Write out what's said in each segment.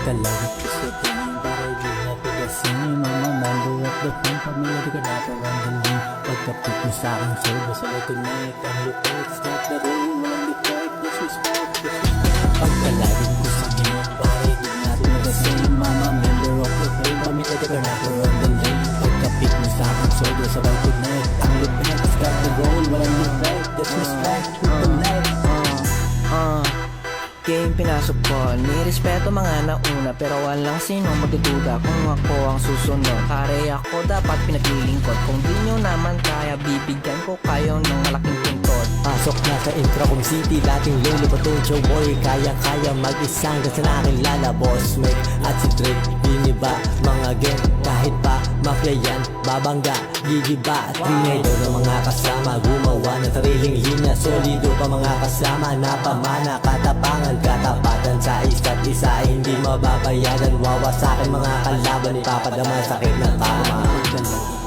Pagkalawit ko sa tingin para di na pigasin Mga member of the team, pamilya di ka na parang galing Pagkapit mo sa'king server, sabay connect Ang lupit, start na roll, walang defect Disrespect, disrespect Pagkalawit ko sa tingin para di na pigasin Mga member of the team, pamilya di ka na parang galing Pagkapit mo sa'king server, sabay connect Ang lupit, start na roll, walang defect Disrespect, connect Game pinasok ko, nirespeto mga nauna Pero walang sino magdududa kung ako ang susunod Pare ako dapat pinaglilingkod Kung di nyo naman kaya, bibigyan ko kayo ng malaking puntot Pasok na sa Intracom City, dating lolo Patucho boy Kaya-kaya mag-isang kasi nakilala Boss Mike at si Drake, hiniba mga gang Kahit pa mafia yan, babangga, gigiba Trinay daw ng mga kasama, gumawa ng sariling linya Solido pa mga kasama, napamana, katapangan Katapatan sa isa't isa, hindi mababayaran Wawasakin mga kalaban, ipapadama sakit na tama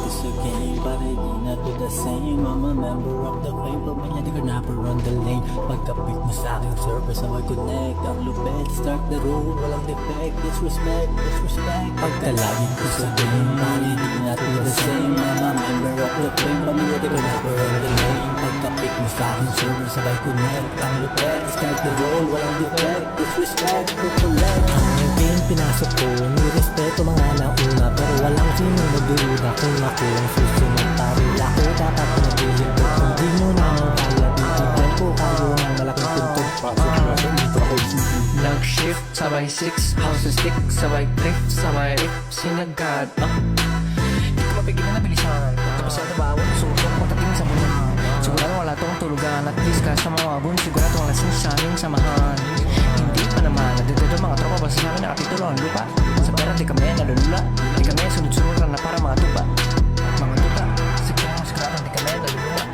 Sa game, para di na to the same I'm a member of the fame, pamilya di ka na on the lane Pagkapit mo sa aking server, sabay connect Ang lupet, start the roll, walang defect Disrespect, disrespect Pagkalagin ko sa game, para di na to the same I'm a member of the fame, pamilya di ka na on the lane Pagkapit mo sa aking server, sabay connect Ang lupet, start the roll, walang defect Disrespect, collect Ang game pinasok ko, nirespeto mga nauna Pero walang sino magduruda kung ako ang susunod Parila ko dapat pinagilin ko Kung di nyo naman kaya, bibigyan ko kayo ng malaking tuntog Nag-shift, sabay 6, house and stick Sabay drift, sabay rip, sinagad Di ko mapigilan na bilisan Tapos sa tabawan, susok pagdating sa muna Sigurado wala tong tulugan At least ka sa mga bun Sigurado ang lasing sa aming samahan Hindi pa naman, nagdadado mga tropa Basta sa amin nakatitulo ang lupa Sa pera di kami nalulula Di kami sunod-sunod na para mga tupa Mga tupa, sigurado di kami nalulula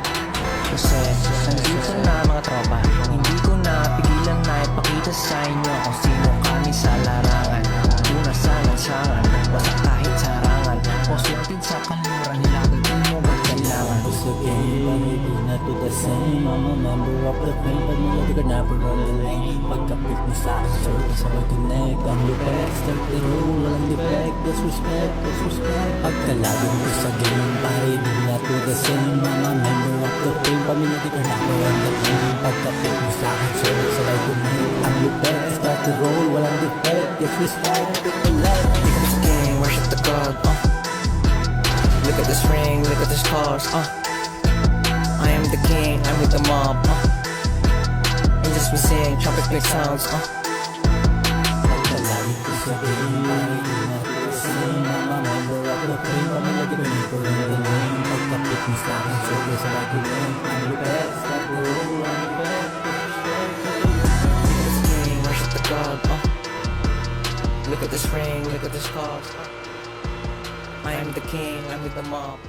Kasi nandito na mga tropa Hindi ko na pigilan na ipakita sa inyo Kung sino kami sa larangan Una sa lansangan Basta kahit sarangan Positive sa kaluran nila Gagawin mo ba't kailangan Sa game, hindi na to the same I'm a member of the fame, pamilya di ka na on the lane Pagkapit mo sa aking server, sabay connect Ang lupet, start the roll, walang defect Disrespect, disrespect Pagkalagin ko sa game, pare di na to the same I'm a member of the fame, pamilya di ka na on the lane Pagkapit mo sa aking server, sabay connect Ang lupet, start the roll, walang defect Disrespect, collect Look at this game, worship the God Look at this ring, look at this cars I am the king, I'm with the mob And just we sing, trumpet big sounds Pagkalagin ko sa game, pare di na to the same I'm a member of the fame, pamilya di ka na on the lane Pagkapit mo sa aking server, sabay connect Ang lupet, start the roll, walang defect Look at this king, worship the God Look at this ring, look at this cars I am the king, I'm with the mob